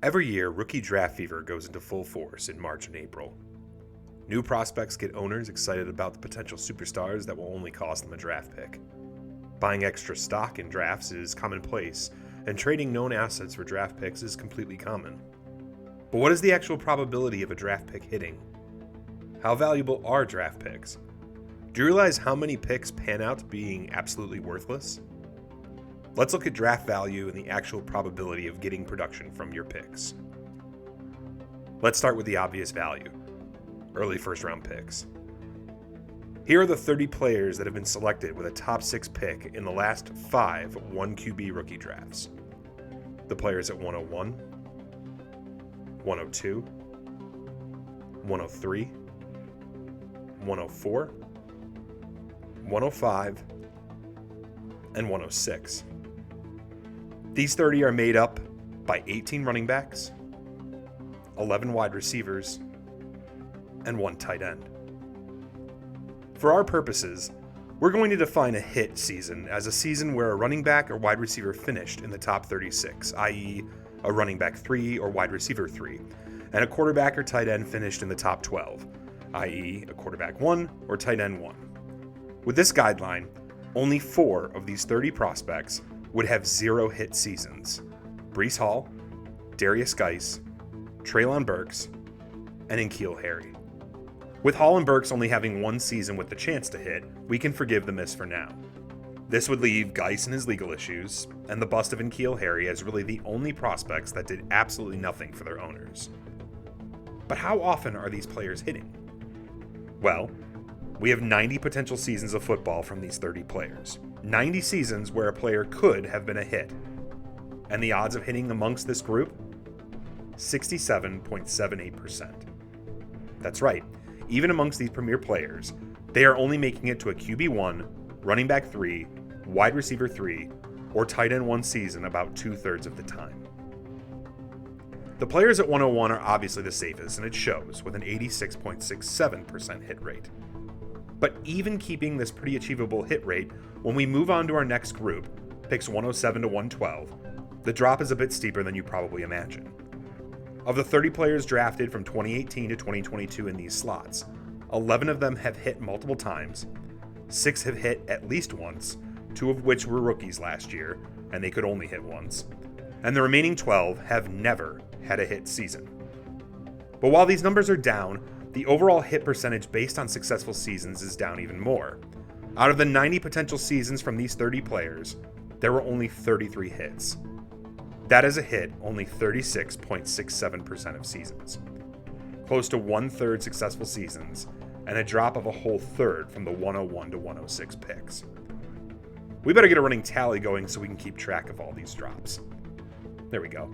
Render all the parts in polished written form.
Every year, rookie draft fever goes into full force in March and April. New prospects get owners excited about the potential superstars that will only cost them a draft pick. Buying extra stock in drafts is commonplace, and trading known assets for draft picks is completely common. But what is the actual probability of a draft pick hitting? How valuable are draft picks? Do you realize how many picks pan out to being absolutely worthless? Let's look at draft value and the actual probability of getting production from your picks. Let's start with the obvious value: early first round picks. Here are the 30 players that have been selected with a top 6 pick in the last 5 1QB rookie drafts. The players at 101, 102, 103, 104, 105, and 106. These 30 are made up by 18 running backs, 11 wide receivers, and 1 tight end. For our purposes, we're going to define a hit season as a season where a running back or wide receiver finished in the top 36, i.e. a running back 3 or wide receiver 3, and a quarterback or tight end finished in the top 12, i.e. a quarterback 1 or tight end 1. With this guideline, only 4 of these 30 prospects would have 0 hit seasons: Breece Hall, Darius Geis, Treylon Burks, and N'Keal Harry. With Hall and Burks only having 1 season with the chance to hit, we can forgive the miss for now. This would leave Geis and his legal issues, and the bust of N'Keal Harry as really the only prospects that did absolutely nothing for their owners. But how often are these players hitting? Well, we have 90 potential seasons of football from these 30 players. 90 seasons where a player could have been a hit. And the odds of hitting amongst this group? 67.78%. That's right, even amongst these premier players, they are only making it to a QB1, running back 3, wide receiver 3, or tight end 1 season about 2/3 of the time. The players at 101 are obviously the safest, and it shows with an 86.67% hit rate. But even keeping this pretty achievable hit rate, when we move on to our next group, picks 107 to 112, the drop is a bit steeper than you probably imagine. Of the 30 players drafted from 2018 to 2022 in these slots, 11 of them have hit multiple times, 6 have hit at least once, 2 of which were rookies last year, and they could only hit once, and the remaining 12 have never had a hit season. But while these numbers are down, the overall hit percentage based on successful seasons is down even more. Out of the 90 potential seasons from these 30 players, there were only 33 hits. That is a hit only 36.67% of seasons. Close to 1/3 successful seasons, and a drop of a whole third from the 101 to 106 picks. We better get a running tally going so we can keep track of all these drops. There we go.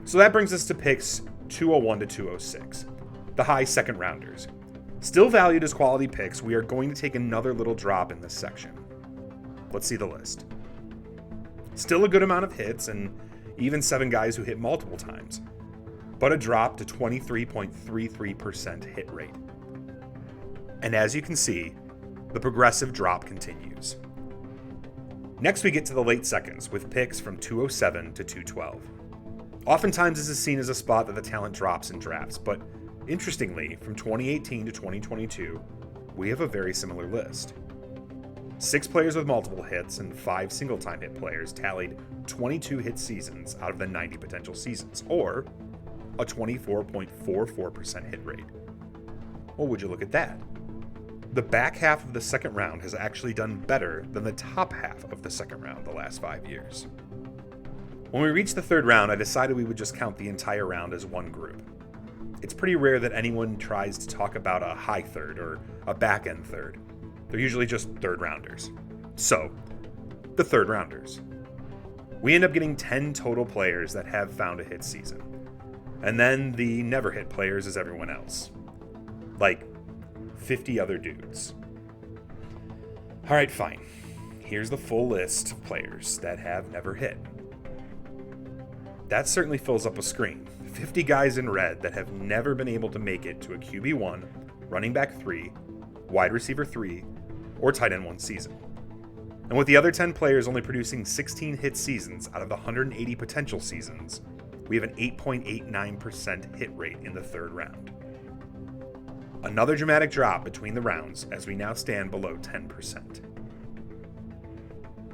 So that brings us to picks 201 to 206. The high second rounders. Still valued as quality picks, we are going to take another little drop in this section. Let's see the list. Still a good amount of hits, and even 7 guys who hit multiple times, but a drop to 23.33% hit rate. And as you can see, the progressive drop continues. Next we get to the late seconds with picks from 207 to 212. Oftentimes this is seen as a spot that the talent drops in drafts, but interestingly, from 2018 to 2022, we have a very similar list. 6 players with multiple hits and 5 single-time hit players tallied 22 hit seasons out of the 90 potential seasons, or a 24.44% hit rate. Well, would you look at that? The back half of the second round has actually done better than the top half of the second round the last 5 years. When we reached the third round, I decided we would just count the entire round as one group. It's pretty rare that anyone tries to talk about a high third or a back end third. They're usually just third rounders. So, the third rounders. We end up getting 10 total players that have found a hit season. And then the never hit players is everyone else. Like 50 other dudes. Alright, fine. Here's the full list of players that have never hit. That certainly fills up a screen. 50 guys in red that have never been able to make it to a QB1, running back 3, wide receiver 3, or tight end 1 season. And with the other 10 players only producing 16 hit seasons out of the 180 potential seasons, we have an 8.89% hit rate in the third round. Another dramatic drop between the rounds as we now stand below 10%.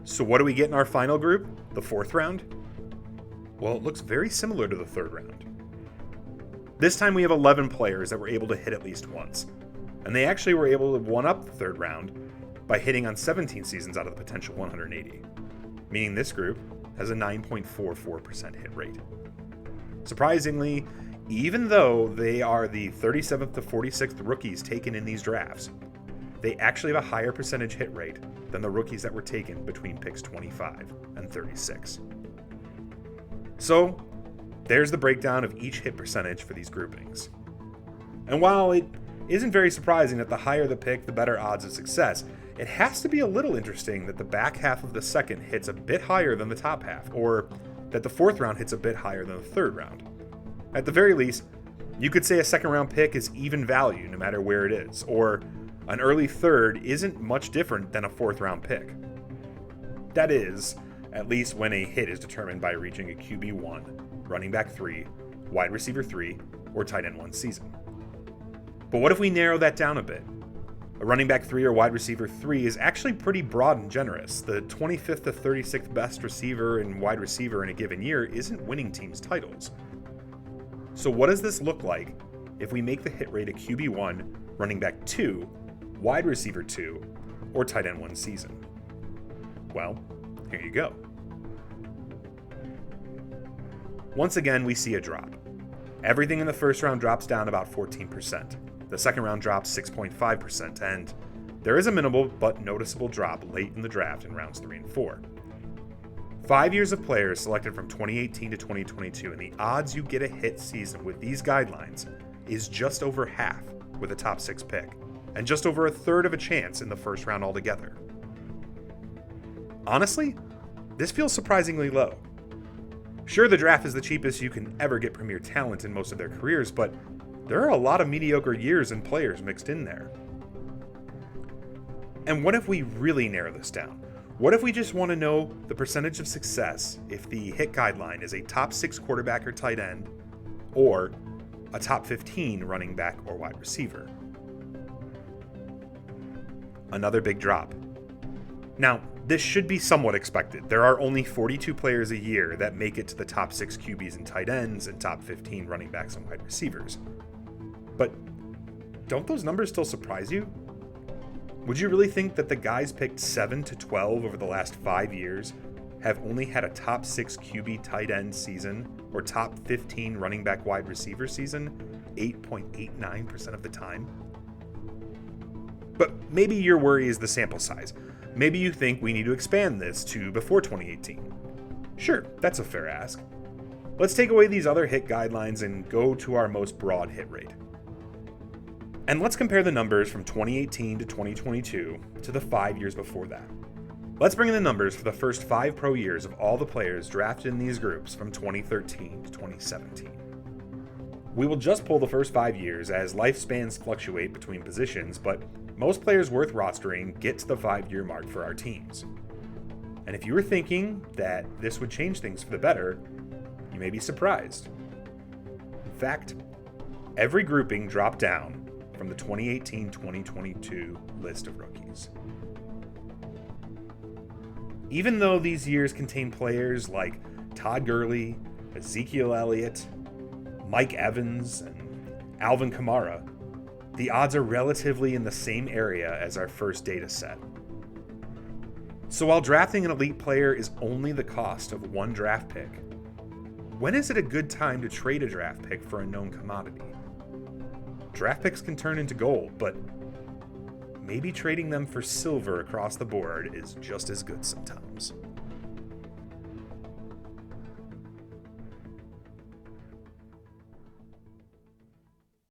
So what do we get in our final group, the fourth round? Well, it looks very similar to the third round. This time we have 11 players that were able to hit at least once, and they actually were able to one-up the third round by hitting on 17 seasons out of the potential 180, meaning this group has a 9.44% hit rate. Surprisingly, even though they are the 37th to 46th rookies taken in these drafts, they actually have a higher percentage hit rate than the rookies that were taken between picks 25 and 36. So, there's the breakdown of each hit percentage for these groupings. And while it isn't very surprising that the higher the pick, the better odds of success, it has to be a little interesting that the back half of the second hits a bit higher than the top half, or that the fourth round hits a bit higher than the third round. At the very least, you could say a second round pick is even value no matter where it is, or an early third isn't much different than a fourth round pick. That is, at least when a hit is determined by reaching a QB1, running back 3, wide receiver 3, or tight end 1 season. But what if we narrow that down a bit? A running back 3 or wide receiver 3 is actually pretty broad and generous. The 25th to 36th best receiver and wide receiver in a given year isn't winning teams titles. So what does this look like if we make the hit rate a QB1, running back 2, wide receiver 2, or tight end 1 season? Well, here you go. Once again, we see a drop. Everything in the first round drops down about 14%. The second round drops 6.5%, and there is a minimal but noticeable drop late in the draft in rounds 3 and 4. 5 years of players selected from 2018 to 2022, and the odds you get a hit season with these guidelines is just over half with a top 6 pick, and just over a third of a chance in the first round altogether. Honestly, this feels surprisingly low. Sure, the draft is the cheapest you can ever get premier talent in most of their careers, but there are a lot of mediocre years and players mixed in there. And what if we really narrow this down? What if we just want to know the percentage of success if the hit guideline is a top 6 quarterback or tight end, or a top 15 running back or wide receiver? Another big drop. Now, this should be somewhat expected. There are only 42 players a year that make it to the top 6 QBs and tight ends and top 15 running backs and wide receivers. But don't those numbers still surprise you? Would you really think that the guys picked 7 to 12 over the last 5 years have only had a top 6 QB tight end season or top 15 running back wide receiver season 8.89% of the time? But maybe your worry is the sample size. Maybe you think we need to expand this to before 2018. Sure, that's a fair ask. Let's take away these other hit guidelines and go to our most broad hit rate. And let's compare the numbers from 2018 to 2022 to the 5 years before that. Let's bring in the numbers for the first 5 pro years of all the players drafted in these groups from 2013 to 2017. We will just pull the first 5 years as lifespans fluctuate between positions, but most players worth rostering get to the 5-year mark for our teams. And if you were thinking that this would change things for the better, you may be surprised. In fact, every grouping dropped down from the 2018-2022 list of rookies. Even though these years contain players like Todd Gurley, Ezekiel Elliott, Mike Evans, and Alvin Kamara, the odds are relatively in the same area as our first data set. So while drafting an elite player is only the cost of one draft pick, when is it a good time to trade a draft pick for a known commodity? Draft picks can turn into gold, but maybe trading them for silver across the board is just as good sometimes.